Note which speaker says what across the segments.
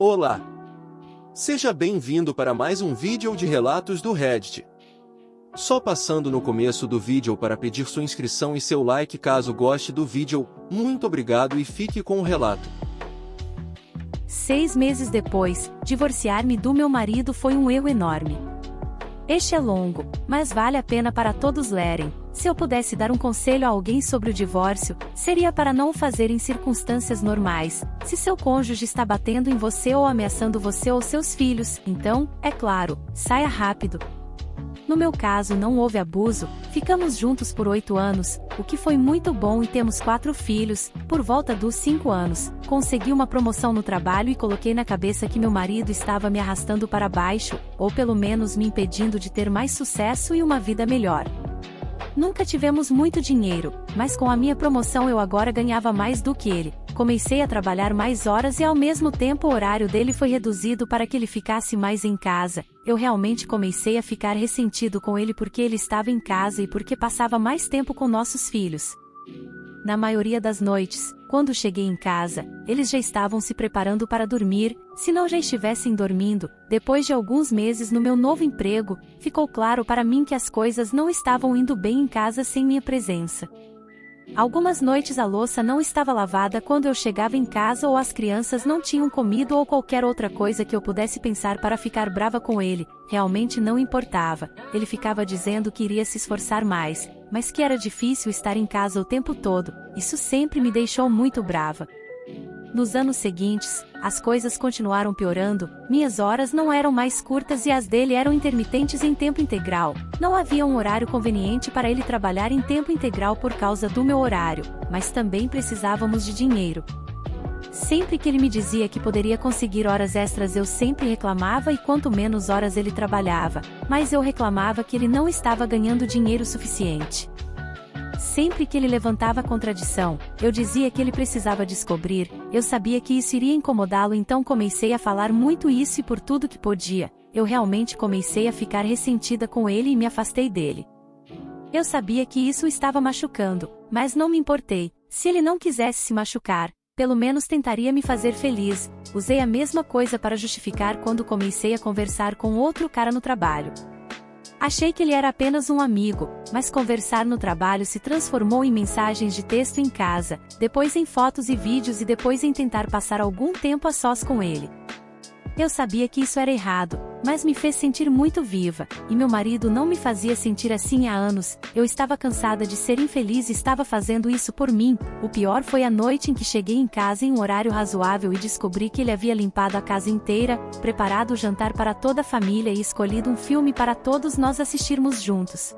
Speaker 1: Olá! Seja bem-vindo para mais um vídeo de relatos do Reddit. Só passando no começo do vídeo para pedir sua inscrição e seu like caso goste do vídeo. Muito obrigado e fique com o relato.
Speaker 2: 6 meses depois, divorciar-me do meu marido foi um erro enorme. Este é longo, mas vale a pena para todos lerem. Se eu pudesse dar um conselho a alguém sobre o divórcio, seria para não o fazer em circunstâncias normais. Se seu cônjuge está batendo em você ou ameaçando você ou seus filhos, então, é claro, saia rápido. No meu caso não houve abuso, ficamos juntos por 8 anos, o que foi muito bom e temos 4 filhos. Por volta dos 5 anos, consegui uma promoção no trabalho e coloquei na cabeça que meu marido estava me arrastando para baixo, ou pelo menos me impedindo de ter mais sucesso e uma vida melhor. Nunca tivemos muito dinheiro, mas com a minha promoção eu agora ganhava mais do que ele. Comecei a trabalhar mais horas e ao mesmo tempo o horário dele foi reduzido para que ele ficasse mais em casa. Eu realmente comecei a ficar ressentido com ele porque ele estava em casa e porque passava mais tempo com nossos filhos. Na maioria das noites, quando cheguei em casa, eles já estavam se preparando para dormir, se não já estivessem dormindo. Depois de alguns meses no meu novo emprego, ficou claro para mim que as coisas não estavam indo bem em casa sem minha presença. Algumas noites a louça não estava lavada quando eu chegava em casa ou as crianças não tinham comido ou qualquer outra coisa que eu pudesse pensar para ficar brava com ele. Realmente não importava. Ele ficava dizendo que iria se esforçar mais, mas que era difícil estar em casa o tempo todo. Isso sempre me deixou muito brava. Nos anos seguintes, as coisas continuaram piorando, minhas horas não eram mais curtas e as dele eram intermitentes em tempo integral. Não havia um horário conveniente para ele trabalhar em tempo integral por causa do meu horário, mas também precisávamos de dinheiro. Sempre que ele me dizia que poderia conseguir horas extras eu sempre reclamava e quanto menos horas ele trabalhava, mais eu reclamava que ele não estava ganhando dinheiro suficiente. Sempre que ele levantava a contradição, eu dizia que ele precisava descobrir, eu sabia que isso iria incomodá-lo então comecei a falar muito isso e por tudo que podia, eu realmente comecei a ficar ressentida com ele e me afastei dele. Eu sabia que isso o estava machucando, mas não me importei, se ele não quisesse se machucar, pelo menos tentaria me fazer feliz. Usei a mesma coisa para justificar quando comecei a conversar com outro cara no trabalho. Achei que ele era apenas um amigo, mas conversar no trabalho se transformou em mensagens de texto em casa, depois em fotos e vídeos e depois em tentar passar algum tempo a sós com ele. Eu sabia que isso era errado, mas me fez sentir muito viva, e meu marido não me fazia sentir assim há anos. Eu estava cansada de ser infeliz e estava fazendo isso por mim. O pior foi a noite em que cheguei em casa em um horário razoável e descobri que ele havia limpado a casa inteira, preparado o jantar para toda a família e escolhido um filme para todos nós assistirmos juntos.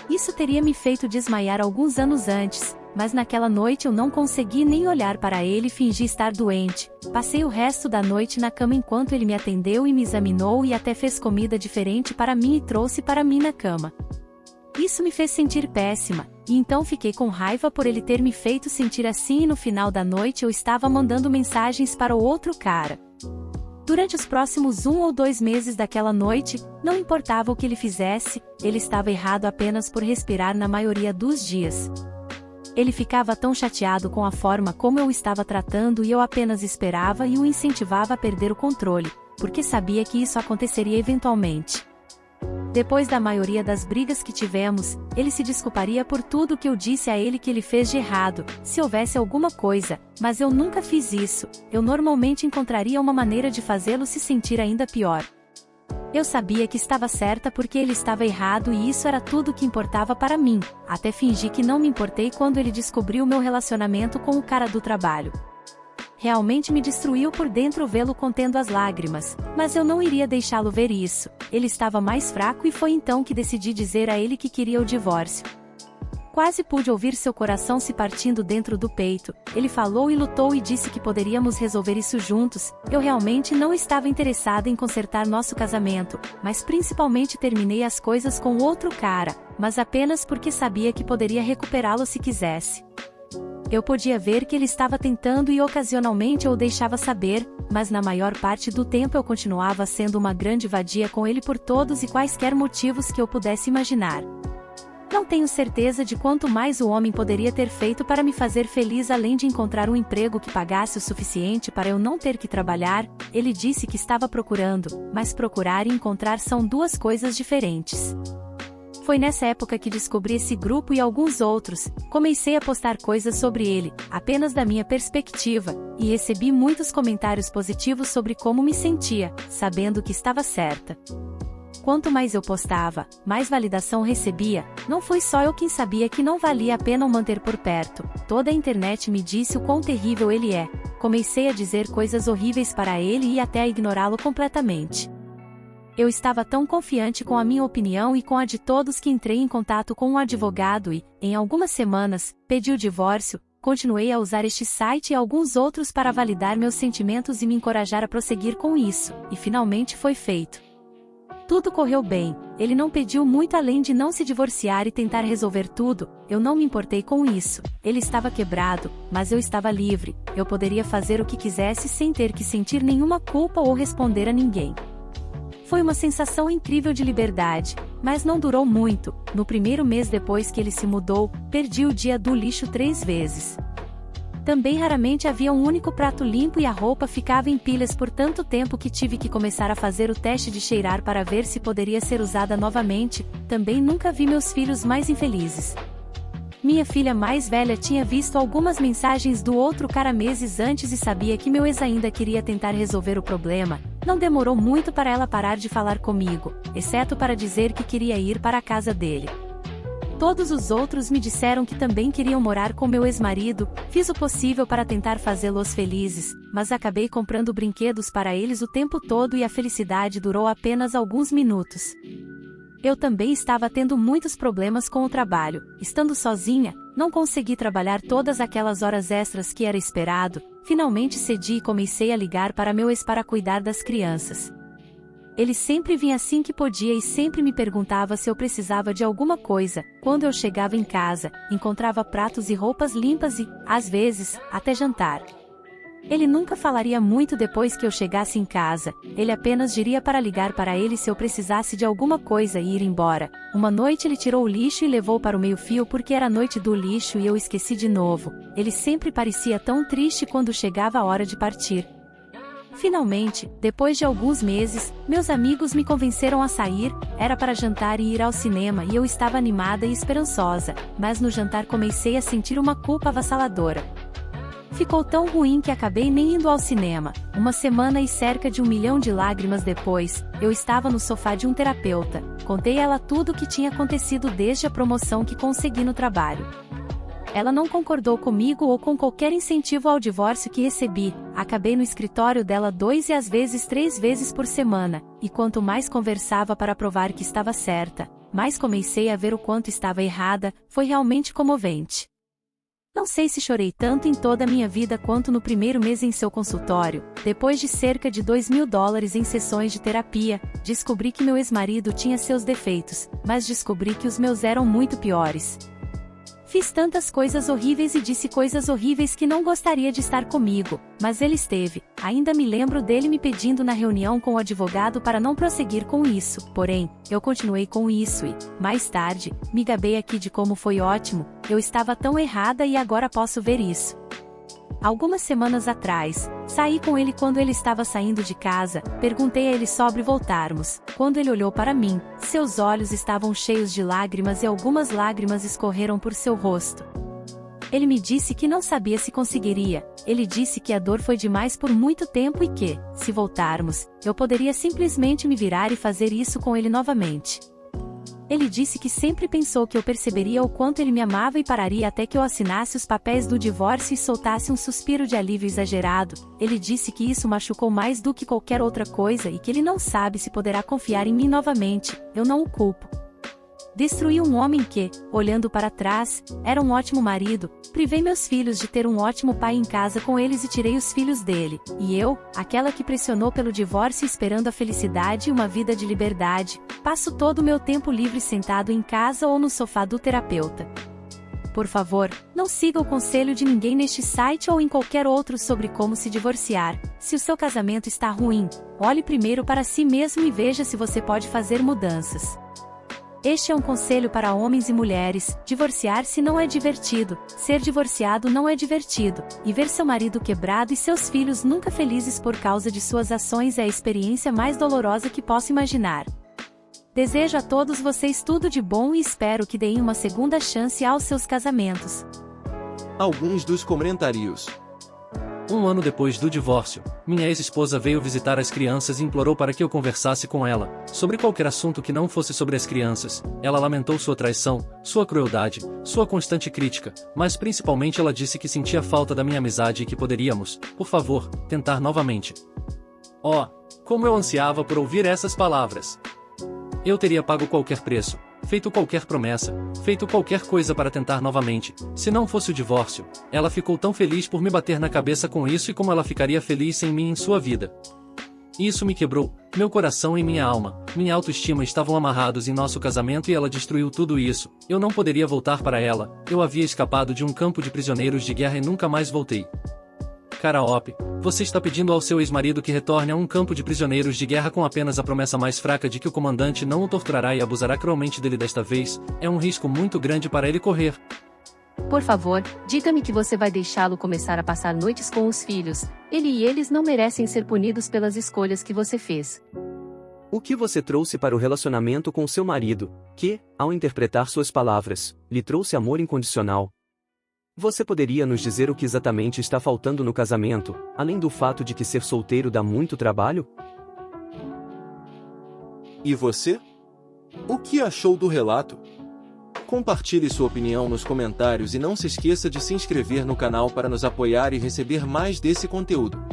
Speaker 2: Isso teria me feito desmaiar alguns anos antes, mas naquela noite eu não consegui nem olhar para ele e fingi estar doente. Passei o resto da noite na cama enquanto ele me atendeu e me examinou e até fez comida diferente para mim e trouxe para mim na cama. Isso me fez sentir péssima, e então fiquei com raiva por ele ter me feito sentir assim e no final da noite eu estava mandando mensagens para o outro cara. Durante os próximos 1 ou 2 meses daquela noite, não importava o que ele fizesse, ele estava errado apenas por respirar na maioria dos dias. Ele ficava tão chateado com a forma como eu o estava tratando e eu apenas esperava e o incentivava a perder o controle, porque sabia que isso aconteceria eventualmente. Depois da maioria das brigas que tivemos, ele se desculparia por tudo que eu disse a ele que ele fez de errado, se houvesse alguma coisa, mas eu nunca fiz isso. Eu normalmente encontraria uma maneira de fazê-lo se sentir ainda pior. Eu sabia que estava certa porque ele estava errado e isso era tudo que importava para mim, até fingi que não me importei quando ele descobriu meu relacionamento com o cara do trabalho. Realmente me destruiu por dentro vê-lo contendo as lágrimas, mas eu não iria deixá-lo ver isso. Ele estava mais fraco e foi então que decidi dizer a ele que queria o divórcio. Quase pude ouvir seu coração se partindo dentro do peito. Ele falou e lutou e disse que poderíamos resolver isso juntos. Eu realmente não estava interessada em consertar nosso casamento, mas principalmente terminei as coisas com outro cara, mas apenas porque sabia que poderia recuperá-lo se quisesse. Eu podia ver que ele estava tentando e ocasionalmente eu o deixava saber, mas na maior parte do tempo eu continuava sendo uma grande vadia com ele por todos e quaisquer motivos que eu pudesse imaginar. Não tenho certeza de quanto mais o homem poderia ter feito para me fazer feliz além de encontrar um emprego que pagasse o suficiente para eu não ter que trabalhar. Ele disse que estava procurando, mas procurar e encontrar são duas coisas diferentes. Foi nessa época que descobri esse grupo e alguns outros, comecei a postar coisas sobre ele, apenas da minha perspectiva, e recebi muitos comentários positivos sobre como me sentia, sabendo que estava certa. Quanto mais eu postava, mais validação recebia. Não foi só eu quem sabia que não valia a pena o manter por perto. Toda a internet me disse o quão terrível ele é. Comecei a dizer coisas horríveis para ele e até a ignorá-lo completamente. Eu estava tão confiante com a minha opinião e com a de todos que entrei em contato com um advogado e, em algumas semanas, pedi o divórcio. Continuei a usar este site e alguns outros para validar meus sentimentos e me encorajar a prosseguir com isso, e finalmente foi feito. Tudo correu bem, ele não pediu muito além de não se divorciar e tentar resolver tudo. Eu não me importei com isso, ele estava quebrado, mas eu estava livre, eu poderia fazer o que quisesse sem ter que sentir nenhuma culpa ou responder a ninguém. Foi uma sensação incrível de liberdade, mas não durou muito. No primeiro mês depois que ele se mudou, perdi o dia do lixo 3 vezes. Também raramente havia um único prato limpo e a roupa ficava em pilhas por tanto tempo que tive que começar a fazer o teste de cheirar para ver se poderia ser usada novamente. Também nunca vi meus filhos mais infelizes. Minha filha mais velha tinha visto algumas mensagens do outro cara meses antes e sabia que meu ex ainda queria tentar resolver o problema. Não demorou muito para ela parar de falar comigo, exceto para dizer que queria ir para a casa dele. Todos os outros me disseram que também queriam morar com meu ex-marido. Fiz o possível para tentar fazê-los felizes, mas acabei comprando brinquedos para eles o tempo todo e a felicidade durou apenas alguns minutos. Eu também estava tendo muitos problemas com o trabalho. Estando sozinha, não consegui trabalhar todas aquelas horas extras que era esperado. Finalmente cedi e comecei a ligar para meu ex para cuidar das crianças. Ele sempre vinha assim que podia e sempre me perguntava se eu precisava de alguma coisa. Quando eu chegava em casa, encontrava pratos e roupas limpas e, às vezes, até jantar. Ele nunca falaria muito depois que eu chegasse em casa, ele apenas diria para ligar para ele se eu precisasse de alguma coisa e ir embora. Uma noite ele tirou o lixo e levou para o meio-fio porque era noite do lixo e eu esqueci de novo. Ele sempre parecia tão triste quando chegava a hora de partir. Finalmente, depois de alguns meses, meus amigos me convenceram a sair. Era para jantar e ir ao cinema e eu estava animada e esperançosa, mas no jantar comecei a sentir uma culpa avassaladora. Ficou tão ruim que acabei nem indo ao cinema. Uma semana e cerca de 1 milhão de lágrimas depois, eu estava no sofá de um terapeuta. Contei a ela tudo o que tinha acontecido desde a promoção que consegui no trabalho. Ela não concordou comigo ou com qualquer incentivo ao divórcio que recebi. Acabei no escritório dela 2 e às vezes 3 vezes por semana, e quanto mais conversava para provar que estava certa, mais comecei a ver o quanto estava errada. Foi realmente comovente. Não sei se chorei tanto em toda a minha vida quanto no primeiro mês em seu consultório. Depois de cerca de $2.000 em sessões de terapia, descobri que meu ex-marido tinha seus defeitos, mas descobri que os meus eram muito piores. Fiz tantas coisas horríveis e disse coisas horríveis que não gostaria de estar comigo, mas ele esteve. Ainda me lembro dele me pedindo na reunião com o advogado para não prosseguir com isso, porém, eu continuei com isso e, mais tarde, me gabei aqui de como foi ótimo. Eu estava tão errada e agora posso ver isso. Algumas semanas atrás, saí com ele quando ele estava saindo de casa, perguntei a ele sobre voltarmos. Quando ele olhou para mim, seus olhos estavam cheios de lágrimas e algumas lágrimas escorreram por seu rosto. Ele me disse que não sabia se conseguiria. Ele disse que a dor foi demais por muito tempo e que, se voltarmos, eu poderia simplesmente me virar e fazer isso com ele novamente. Ele disse que sempre pensou que eu perceberia o quanto ele me amava e pararia até que eu assinasse os papéis do divórcio e soltasse um suspiro de alívio exagerado. Ele disse que isso machucou mais do que qualquer outra coisa e que ele não sabe se poderá confiar em mim novamente. Eu não o culpo. Destruí um homem que, olhando para trás, era um ótimo marido. Privei meus filhos de ter um ótimo pai em casa com eles e tirei os filhos dele. E eu, aquela que pressionou pelo divórcio esperando a felicidade e uma vida de liberdade, passo todo o meu tempo livre sentado em casa ou no sofá do terapeuta. Por favor, não siga o conselho de ninguém neste site ou em qualquer outro sobre como se divorciar. Se o seu casamento está ruim, olhe primeiro para si mesmo e veja se você pode fazer mudanças. Este é um conselho para homens e mulheres: divorciar-se não é divertido, ser divorciado não é divertido, e ver seu marido quebrado e seus filhos nunca felizes por causa de suas ações é a experiência mais dolorosa que posso imaginar. Desejo a todos vocês tudo de bom e espero que deem uma segunda chance aos seus casamentos.
Speaker 1: Alguns dos comentários.
Speaker 3: Um ano depois do divórcio, minha ex-esposa veio visitar as crianças e implorou para que eu conversasse com ela, sobre qualquer assunto que não fosse sobre as crianças. Ela lamentou sua traição, sua crueldade, sua constante crítica, mas principalmente ela disse que sentia falta da minha amizade e que poderíamos, por favor, tentar novamente. Oh, como eu ansiava por ouvir essas palavras! Eu teria pago qualquer preço, feito qualquer promessa, feito qualquer coisa para tentar novamente. Se não fosse o divórcio, ela ficou tão feliz por me bater na cabeça com isso e como ela ficaria feliz sem mim em sua vida. Isso me quebrou, meu coração e minha alma, minha autoestima estavam amarrados em nosso casamento e ela destruiu tudo isso. Eu não poderia voltar para ela, eu havia escapado de um campo de prisioneiros de guerra e nunca mais voltei. Karaoke, você está pedindo ao seu ex-marido que retorne a um campo de prisioneiros de guerra com apenas a promessa mais fraca de que o comandante não o torturará e abusará cruelmente dele desta vez. É um risco muito grande para ele correr.
Speaker 4: Por favor, diga-me que você vai deixá-lo começar a passar noites com os filhos. Ele e eles não merecem ser punidos pelas escolhas que você fez.
Speaker 5: O que você trouxe para o relacionamento com seu marido, que, ao interpretar suas palavras, lhe trouxe amor incondicional? Você poderia nos dizer o que exatamente está faltando no casamento, além do fato de que ser solteiro dá muito trabalho?
Speaker 1: E você? O que achou do relato? Compartilhe sua opinião nos comentários e não se esqueça de se inscrever no canal para nos apoiar e receber mais desse conteúdo.